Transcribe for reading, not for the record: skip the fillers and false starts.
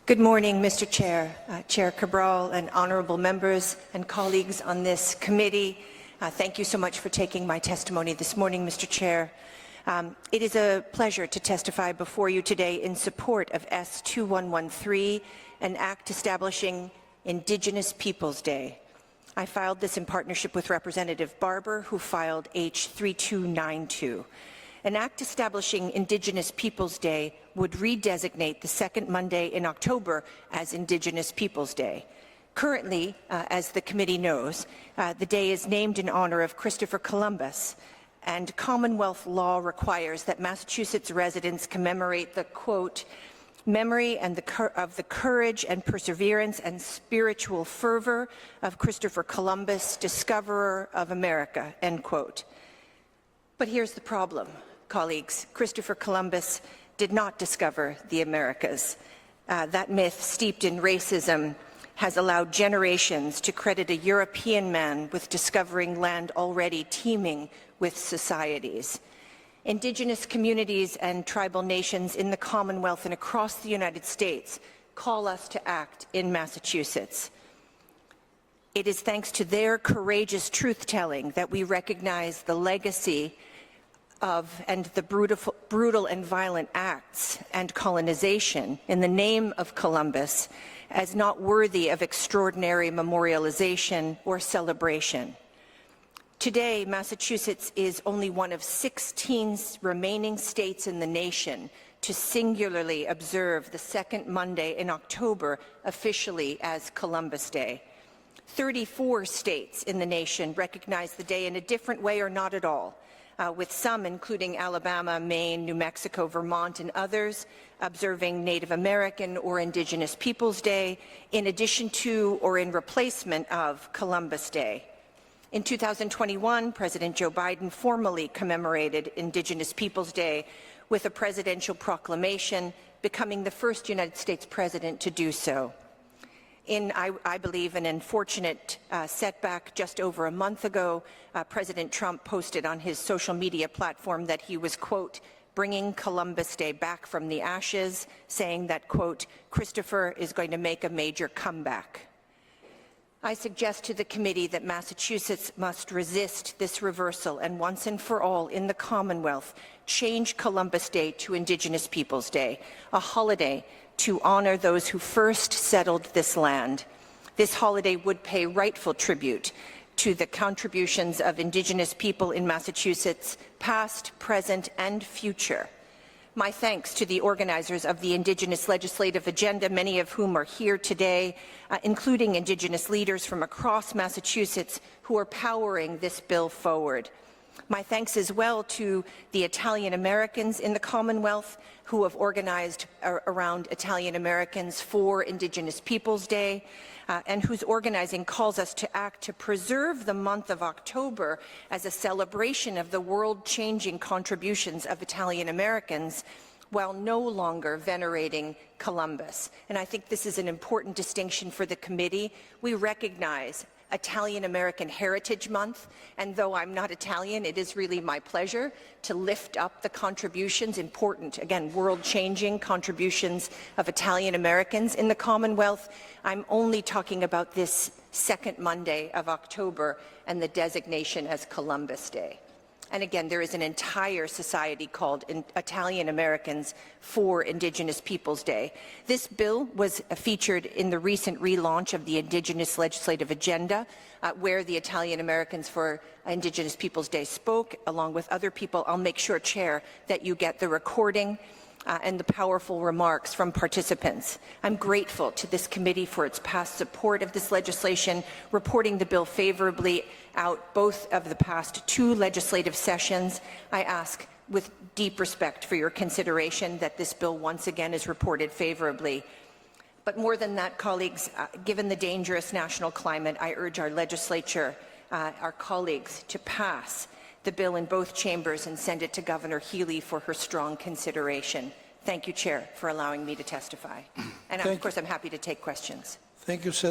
Good morning, Mr. Chair, Chair Cabral, and honourable members and colleagues on this committee. Thank you so much for taking my testimony this morning, Mr. Chair. It is a pleasure to testify before you today in support of S2113, an act establishing Indigenous Peoples Day. I filed this in partnership with Representative Barber, who filed H3292. An act establishing Indigenous Peoples Day would redesignate the second Monday in October as Indigenous Peoples Day. Currently, as the committee knows, the day is named in honor of Christopher Columbus, and Commonwealth law requires that Massachusetts residents commemorate the, quote, memory and of the courage and perseverance and spiritual fervor of Christopher Columbus, discoverer of America, end quote. But here's the problem, colleagues. Christopher Columbus did not discover the Americas. That myth, steeped in racism, has allowed generations to credit a European man with discovering land already teeming with societies. Indigenous communities and tribal nations in the Commonwealth and across the United States call us to act in Massachusetts. It is thanks to their courageous truth-telling that we recognize the legacy of and the brutal and violent acts and colonization in the name of Columbus as not worthy of extraordinary memorialization or celebration. Today, Massachusetts is only one of 16 remaining states in the nation to singularly observe the second Monday in October officially as Columbus Day. 34 states in the nation recognize the day in a different way or not at all, with some, including Alabama, Maine, New Mexico, Vermont, and others, observing Native American or Indigenous Peoples Day in addition to or in replacement of Columbus Day. In 2021, President Joe Biden formally commemorated Indigenous Peoples Day with a presidential proclamation, becoming the first United States president to do so. In, I believe, an unfortunate setback just over a month ago, President Trump posted on his social media platform that he was, quote, bringing Columbus Day back from the ashes, saying that, quote, Christopher is going to make a major comeback. I suggest to the committee that Massachusetts must resist this reversal and once and for all in the Commonwealth change Columbus Day to Indigenous Peoples Day, a holiday to honor those who first settled this land. This holiday would pay rightful tribute to the contributions of Indigenous people in Massachusetts, past, present, and future. My thanks to the organizers of the Indigenous Legislative Agenda, many of whom are here today, including Indigenous leaders from across Massachusetts who are powering this bill forward. My thanks as well to the Italian Americans in the Commonwealth who have organized around Italian Americans for Indigenous Peoples Day, and whose organizing calls us to act to preserve the month of October as a celebration of the world-changing contributions of Italian Americans while no longer venerating Columbus. And I think this is an important distinction for the committee. We recognize Italian American Heritage Month, and though I'm not Italian, it is really my pleasure to lift up the contributions, important, again, world-changing contributions of Italian Americans in the Commonwealth. I'm only talking about this second Monday of October and the designation as Columbus Day. And again, there is an entire society called Italian Americans for Indigenous Peoples Day. This bill was featured in the recent relaunch of the Indigenous Legislative Agenda, where the Italian Americans for Indigenous Peoples Day spoke, along with other people. I'll make sure, Chair, that you get the recording and the powerful remarks from participants. I'm grateful to this committee for its past support of this legislation, reporting the bill favorably out both of the past two legislative sessions. I ask with deep respect for your consideration that this bill once again is reported favorably. But more than that, colleagues, given the dangerous national climate, I urge our legislature, our colleagues, to pass the bill in both chambers and send it to Governor Healy for her strong consideration. Thank you, Chair, for allowing me to testify. And of course, I'm happy to take questions. Thank you, Senator.